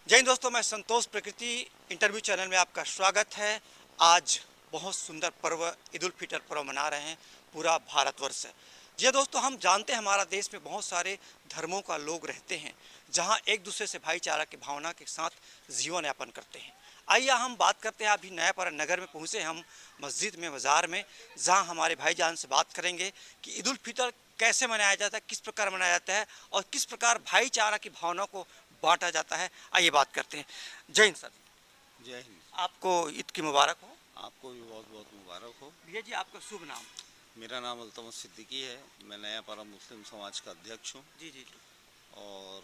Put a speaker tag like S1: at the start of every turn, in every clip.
S1: जय हिंद दोस्तों, मैं संतोष प्रकृति इंटरव्यू चैनल में आपका स्वागत है। आज बहुत सुंदर पर्व ईद उल फितर पर्व मना रहे हैं पूरा भारतवर्ष। जी दोस्तों, हम जानते हैं हमारा देश में बहुत सारे धर्मों का लोग रहते हैं, जहां एक दूसरे से भाईचारा की भावना के साथ जीवन यापन करते हैं। आइए हम बात करते हैं। अभी नयापारा नगर में पहुँचे हम, मस्जिद में, बाज़ार में, जहाँ हमारे भाईजान से बात करेंगे कि ईद उल फितर कैसे मनाया जाता है, किस प्रकार मनाया जाता है और किस प्रकार भाईचारा की भावना को बांटा जाता है। आइए बात करते हैं। जय हिंद सर।
S2: जय हिंद।
S1: आपको ईद की मुबारक हो।
S2: आपको भी बहुत बहुत मुबारक हो।
S1: भैया जी, आपका शुभ नाम।
S2: मेरा नाम अल्तमश सिद्दीकी है। मैं नयापारा मुस्लिम समाज का अध्यक्ष हूँ।
S1: जी जी जी।
S2: और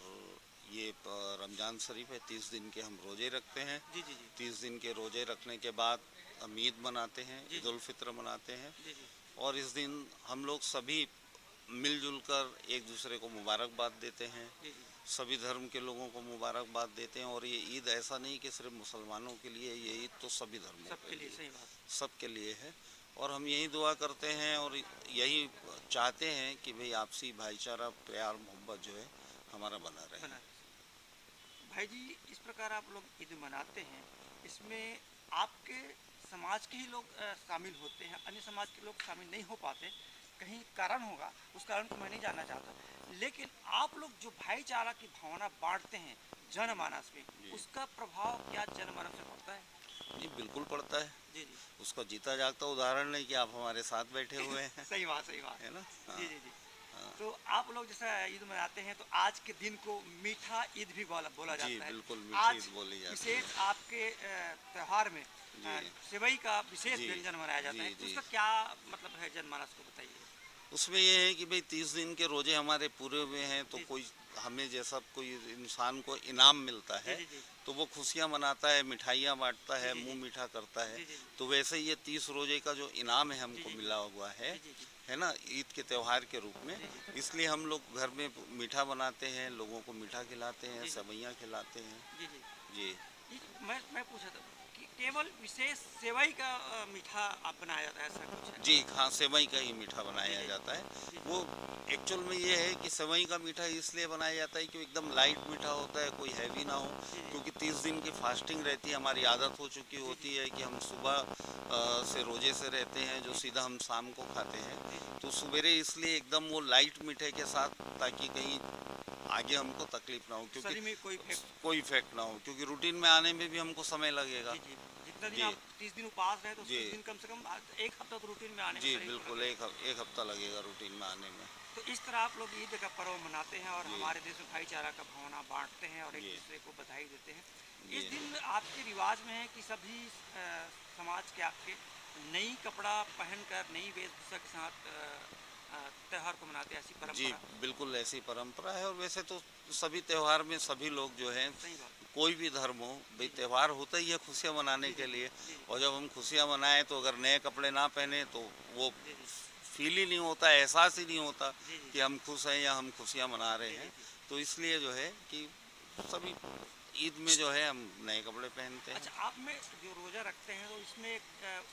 S2: ये रमज़ान शरीफ है, 30 दिन के हम रोज़े रखते हैं।
S1: जी जी जी।
S2: 30 दिन के रोज़े रखने के बाद हम ईद मनाते हैं,
S1: जी
S2: ईद
S1: जी
S2: उल फित्र मनाते हैं।
S1: जी जी।
S2: और इस दिन हम लोग सभी मिलजुल कर एक दूसरे को मुबारकबाद देते हैं।
S1: जी जी।
S2: सभी धर्म के लोगों को मुबारकबाद देते हैं। और ये ईद ऐसा नहीं कि सिर्फ मुसलमानों के लिए, ये ईद तो सभी धर्मों
S1: सबके
S2: के
S1: लिए
S2: लिए,
S1: सही बात।
S2: सबके लिए है। और हम यही दुआ करते हैं और यही चाहते हैं कि भाई आपसी भाईचारा, प्यार, मोहब्बत जो है हमारा बना रहे।
S1: बना भाई जी, इस प्रकार आप लोग ईद मनाते हैं, इसमें आपके समाज के ही लोग शामिल होते हैं, अन्य समाज के लोग शामिल नहीं हो पाते। कहीं कारण होगा, उस कारण को मैं नहीं जानना चाहता, लेकिन आप लोग जो भाईचारा की भावना बांटते हैं जनमानस में,
S2: जी
S1: उसका प्रभाव क्या जनमानस में पड़ता है?
S2: जी, बिल्कुल पड़ता है।
S1: जी जी।
S2: उसका जीता जागता उदाहरण है कि आप हमारे साथ बैठे हुए हैं।
S1: सही बात, सही बात।
S2: है ना?
S1: जी
S2: हाँ
S1: जी जी।
S2: हाँ।
S1: तो आप लोग जैसा ईद मनाते हैं, तो आज के दिन को मीठा ईद भी बोला बोला
S2: जी
S1: जाता है।
S2: बिल्कुल, मीठी ईद
S1: आज
S2: बोली जाती है।
S1: विशेष आपके त्योहार में
S2: जी
S1: सेवई का विशेष
S2: जी
S1: व्यंजन मनाया जाता
S2: जी
S1: है, तो
S2: जी।
S1: उसका क्या मतलब है, जनमानस को बताइए।
S2: उसमें ये है कि भाई 30 दिन के रोजे हमारे पूरे हुए हैं तो
S1: जी
S2: कोई हमें जैसा कोई इंसान को इनाम मिलता
S1: जी
S2: है
S1: जी जी
S2: तो वो खुशियाँ मनाता है, मिठाइयाँ बांटता
S1: जी
S2: है,
S1: जी जी
S2: मुंह मीठा करता है।
S1: जी जी
S2: तो वैसे ही ये 30 रोजे का जो इनाम है
S1: जी
S2: हमको
S1: जी
S2: मिला हुआ
S1: जी जी जी
S2: है ना, ईद के त्यौहार के रूप में।
S1: जी जी
S2: इसलिए हम लोग घर में मीठा बनाते हैं, लोगों को मीठा खिलाते हैं,
S1: जी जी
S2: सेवइयाँ खिलाते हैं।
S1: जी जी।
S2: जी
S1: मैं पूछा था कि केवल विशेष सेवई का मीठा आप बनाया जाता है, ऐसा कुछ है?
S2: जी, हाँ, सेवई का ही मीठा
S1: जी
S2: बनाया
S1: जी
S2: जाता है।
S1: जी
S2: वो एक्चुअल में ये है कि सेवई का मीठा इसलिए बनाया जाता है कि वो एकदम लाइट मीठा होता है, कोई हैवी ना हो।
S1: जी
S2: क्योंकि 30 दिन की फास्टिंग रहती है, हमारी आदत हो चुकी
S1: जी जी
S2: होती है कि हम सुबह से रोजे से रहते हैं, जो
S1: जी
S2: सीधा हम शाम को खाते हैं।
S1: जी जी।
S2: तो सवेरे इसलिए एकदम वो लाइट मीठे के साथ, ताकि कहीं आगे हमको तकलीफ ना हो, क्योंकि
S1: शरीर में कोई इफेक्ट।
S2: कोई इफेक्ट ना हो, क्योंकि रूटीन में आने में भी हमको समय लगेगा।
S1: जी जी। जितना दिन
S2: जी
S1: आप 30 दिन उपवास रहे, तो उस
S2: जी
S1: 30 दिन कम से कम एक हफ्ता तो रूटीन में आने में
S2: जी
S1: शरीर को
S2: बिल्कुल,
S1: लगेगा।
S2: एक हफ्ता लगेगा रूटीन में आने में।
S1: तो इस तरह आप लोग ईद का पर्व मनाते हैं और
S2: जी
S1: हमारे देश में भाईचारा का भावना बांटते हैं और एक
S2: जी
S1: दूसरे को बधाई देते हैं। इस
S2: जी
S1: दिन आपके रिवाज में है कि सभी समाज के आपके नई कपड़ा पहनकर, नई वेशभूषा के साथ त्यौहार को मनाते हैं, ऐसी
S2: जी
S1: परंपरा।
S2: बिल्कुल, ऐसी परंपरा है। और वैसे तो सभी त्यौहार में सभी लोग जो हैं,
S1: सही बात।
S2: कोई भी धर्म हो, भाई
S1: जी जी
S2: त्यौहार होता ही है खुशियाँ मनाने
S1: जी जी
S2: के
S1: जी
S2: लिए।
S1: जी
S2: और जब हम खुशियाँ मनाएं तो अगर नए कपड़े ना पहने तो वो
S1: जी जी
S2: फील ही नहीं होता, एहसास ही नहीं होता
S1: जी जी
S2: कि हम खुश हैं या हम खुशियाँ मना रहे
S1: जी जी
S2: हैं।
S1: जी।
S2: तो इसलिए जो है कि सभी ईद में जो है हम नए कपड़े पहनते हैं।
S1: अच्छा, आप में जो रोज़ा रखते हैं, तो इसमें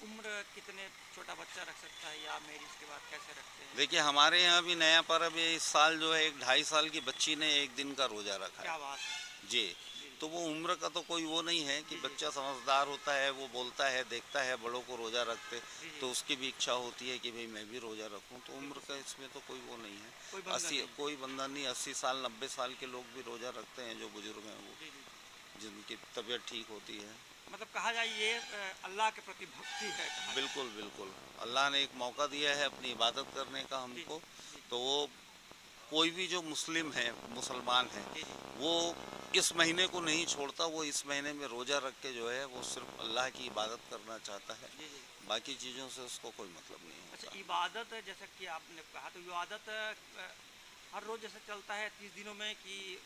S1: उम्र कितने, छोटा बच्चा रख सकता है या मैरिज के बाद कैसे रखते हैं?
S2: देखिए, हमारे यहाँ भी नया पर्व है। इस साल जो है एक 2.5 साल की बच्ची ने एक दिन का रोज़ा रखा है।
S1: क्या बात है।
S2: जी।
S1: जी
S2: तो वो उम्र का तो कोई वो नहीं है कि
S1: जी जी
S2: बच्चा समझदार होता है, वो बोलता है, देखता है बड़ों को रोज़ा रखते,
S1: जी जी
S2: तो उसकी भी इच्छा होती है कि भाई मैं भी रोज़ा रखूं। तो उम्र
S1: बिल्कुल
S2: का
S1: सही।
S2: इसमें तो कोई वो नहीं है।
S1: कोई बंधन
S2: 80
S1: नहीं।
S2: कोई बंधन नहीं। 80 साल 90 साल के लोग भी रोज़ा रखते हैं, जो बुजुर्ग हैं वो,
S1: जी जी।
S2: जिनकी तबीयत ठीक होती है।
S1: मतलब कहा जाए ये अल्लाह के प्रति भक्ति है, कहा जाए।
S2: बिल्कुल बिल्कुल। अल्लाह ने एक मौका दिया है अपनी इबादत करने का
S1: जी
S2: हमको।
S1: जी
S2: तो वो कोई भी जो मुस्लिम है, मुसलमान है,
S1: जी जी
S2: वो इस महीने को नहीं छोड़ता। वो इस महीने में रोज़ा रख के जो है वो सिर्फ अल्लाह की इबादत करना चाहता है।
S1: जी जी।
S2: बाकी चीज़ों से उसको कोई मतलब नहीं
S1: अच्छा,
S2: होता।
S1: इबादत जैसा कि आपने कहा, तो इबादत हर रोज़ जैसे चलता है 30 दिनों में, कि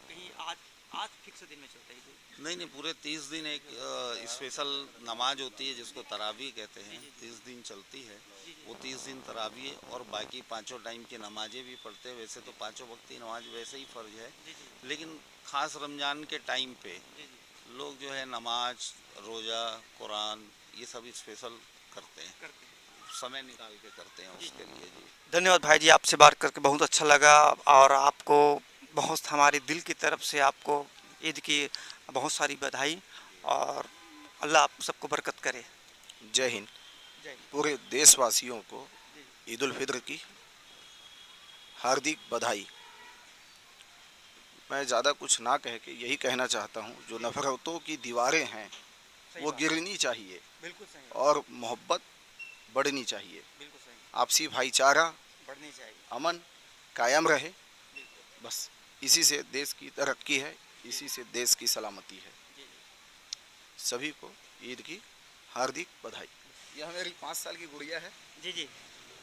S1: कहीं आज आज फिक्स दिन में चलता है ये?
S2: नहीं नहीं, पूरे 30 दिन एक स्पेशल नमाज होती है जिसको तरावी कहते
S1: जी
S2: हैं,
S1: जी
S2: 30 दिन चलती है।
S1: जी जी
S2: वो 30 दिन तरावी है। और बाकी पाँचों टाइम की नमाजें भी पढ़ते हैं। वैसे तो पाँचों वक्त की नमाज वैसे ही फ़र्ज है,
S1: जी जी
S2: लेकिन ख़ास रमज़ान के टाइम पे
S1: जी जी
S2: लोग जो है नमाज, रोज़ा, कुरान, ये सब स्पेशल करते हैं,
S1: करते हैं।
S2: समय निकाल के करते हैं
S1: जी
S2: उसके लिए। जी
S1: धन्यवाद भाई जी, आपसे बात करके बहुत अच्छा लगा और आपको बहुत हमारे दिल की तरफ से आपको ईद की बहुत सारी बधाई और अल्लाह आप सबको बरकत करे।
S3: जय हिंद।
S1: जय
S3: पूरे देशवासियों को ईद उल फित्र की हार्दिक बधाई। मैं ज़्यादा कुछ ना कह के यही कहना चाहता हूँ, जो नफरतों की दीवारें हैं
S1: सही
S3: वो
S1: बात।
S3: गिरनी चाहिए
S1: बिल्कुल सही बात,
S3: और मोहब्बत बढ़नी चाहिए।
S1: बिल्कुल सही,
S3: आपसी भाईचारा,
S1: बढ़नी चाहिए।
S3: अमन कायम रहे।
S1: बिल्कुल।
S3: बस इसी से देश की तरक्की है, इसी से देश की सलामती है।
S1: जी
S3: सभी को ईद की हार्दिक बधाई। यह मेरी 5 साल की गुड़िया है,
S1: जी जी।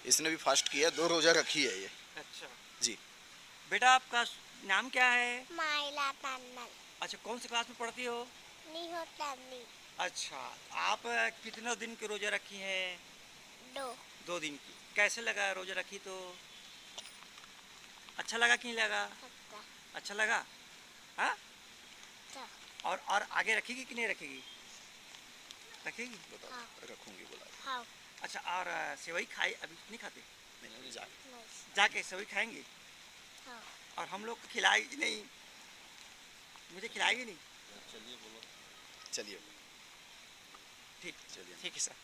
S3: इसने भी फास्ट किया, 2 रोज़ा रखी है ये।
S1: अच्छा
S3: जी।
S1: बेटा, आपका नाम क्या है?
S4: माइला तन्नल
S1: अच्छा, कौन सी क्लास में पढ़ती हो?
S4: नहीं होता नहीं।
S1: अच्छा, आप कितने दिन की रोजा रखी हैं?
S4: दो
S1: 2 दिन की। कैसे लगा रोजा रखी तो? अच्छा लगा कि नहीं लगा?
S4: सत्ता
S1: अच्छा लगा। हाँ?
S4: तो
S1: और आगे रखेगी कि नहीं रखेगी? रखेगी।
S3: बताओ, रखूंगी बोला।
S4: हाँ
S1: अच्छा, और सेवई खाई अभी नहीं खाते?
S3: नहीं जा।
S4: नहीं
S1: जाके सेवई खाएंगे?
S4: हाँ
S1: और हम लोग को खिलाएगी नहीं? मुझे खिलाएगी नहीं?
S2: चलिए बोलो।
S3: चलिए।
S1: ठीक,
S3: चलिए।
S1: ठीक है सर।